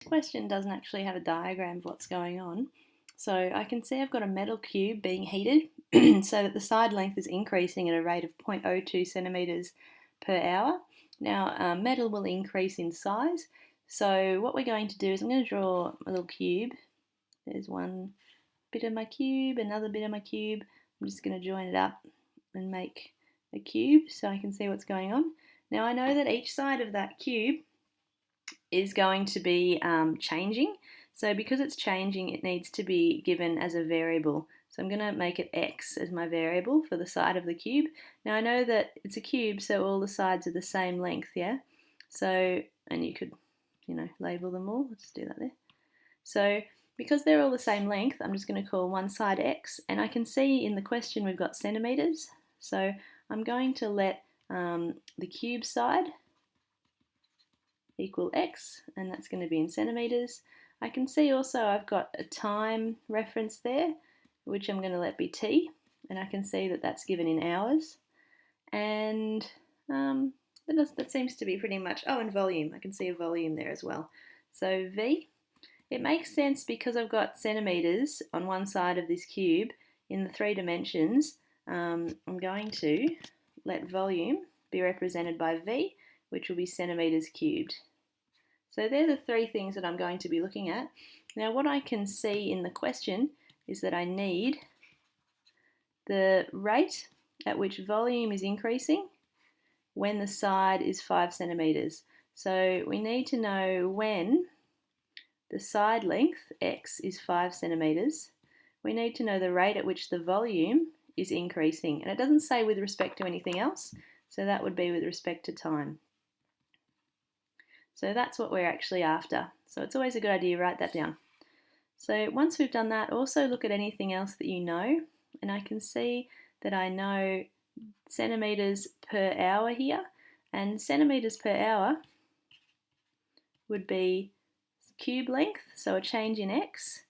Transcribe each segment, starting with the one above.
question doesn't actually have a diagram of what's going on. So I can see I've got a metal cube being heated so that the side length is increasing at a rate of 0.02 centimetres per hour. Now metal will increase in size, so what we're going to do is I'm going to draw a little cube. There's one bit of my cube, another bit of my cube. I'm just going to join it up and make a cube so I can see what's going on. Now I know that each side of that cube is going to be changing. So because it's changing, it needs to be given as a variable. So I'm going to make it x as my variable for the side of the cube. Now I know that it's a cube, so all the sides are the same length, yeah? So, and you could, label them all. Let's do that there. So because they're all the same length, I'm just going to call one side x, and I can see in the question we've got centimetres. So I'm going to let the cube side equal x, and that's going to be in centimetres. I can see also I've got a time reference there, which I'm going to let be t, and I can see that that's given in hours. And that seems to be pretty much, and volume, I can see a volume there as well. So V, it makes sense because I've got centimetres on one side of this cube in the 3 dimensions. I'm going to let volume be represented by V, which will be centimetres cubed. So they're the 3 things that I'm going to be looking at. Now what I can see in the question is that I need the rate at which volume is increasing when the side is 5 centimetres. So we need to know when the side length, x, is 5 centimetres. We need to know the rate at which the volume is increasing. And it doesn't say with respect to anything else, so that would be with respect to time. So that's what we're actually after. So it's always a good idea to write that down. So once we've done that, also look at anything else that you know. And I can see that I know centimetres per hour here. And centimetres per hour would be cube length, so a change in x,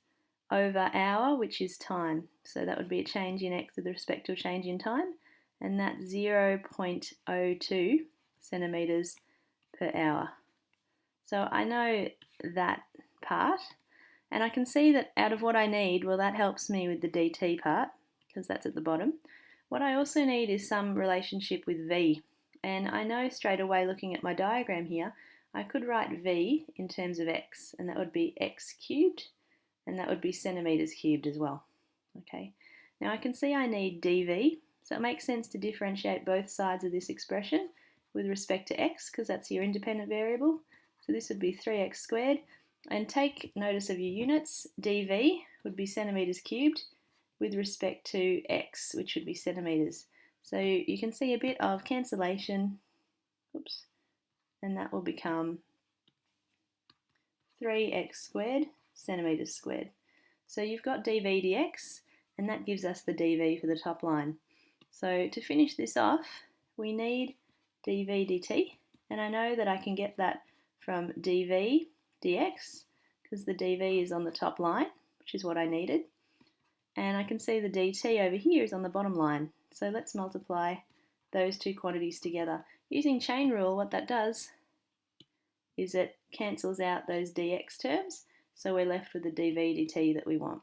over hour, which is time. So that would be a change in x with respect to a change in time. And that's 0.02 centimetres per hour. So I know that part, and I can see that out of what I need, well, that helps me with the dt part, because that's at the bottom. What I also need is some relationship with v, and I know straight away looking at my diagram here, I could write v in terms of x, and that would be x cubed, and that would be centimetres cubed as well. Okay. Now I can see I need dv, so it makes sense to differentiate both sides of this expression with respect to x, because that's your independent variable. So this would be 3x squared, and take notice of your units. dv would be centimetres cubed with respect to x, which would be centimetres. So you can see a bit of cancellation, oops, and that will become 3x squared centimetres squared. So you've got dv dx, and that gives us the dv for the top line. So to finish this off, we need dv dt, and I know that I can get that from dv dx, because the dv is on the top line, which is what I needed. And I can see the dt over here is on the bottom line. So let's multiply those two quantities together. Using chain rule, what that does is it cancels out those dx terms, so we're left with the dv dt that we want.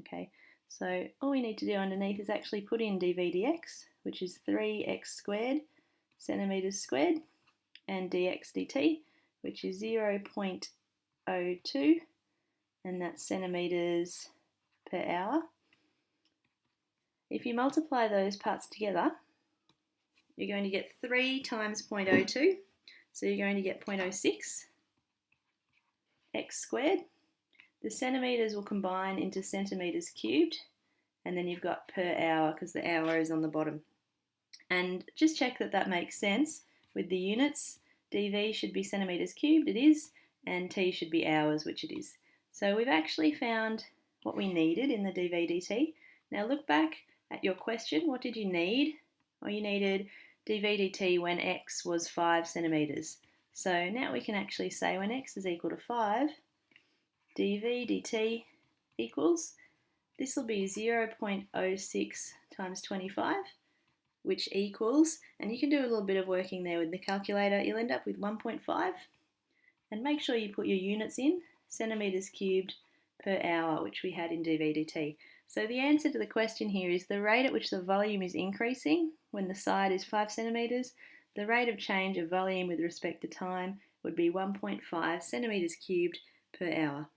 Okay, so all we need to do underneath is actually put in dv dx, which is 3x squared centimetres squared, and dx dt, which is 0.02, and that's centimetres per hour. If you multiply those parts together, you're going to get 3 times 0.02, so you're going to get 0.06 x squared. The centimetres will combine into centimetres cubed, and then you've got per hour, because the hour is on the bottom. And just check that that makes sense with the units. dv should be centimetres cubed, it is, and t should be hours, which it is. So we've actually found what we needed in the dv dt. Now look back at your question. What did you need? Well, you needed dv dt when x was 5 centimetres. So now we can actually say when x is equal to 5, dv dt equals, this will be 0.06 times 25, which equals, and you can do a little bit of working there with the calculator, you'll end up with 1.5, and make sure you put your units in. centimetres cubed per hour, which we had in dV/dt. So the answer to the question here is the rate at which the volume is increasing when the side is 5 centimetres. The rate of change of volume with respect to time would be 1.5 centimetres cubed per hour.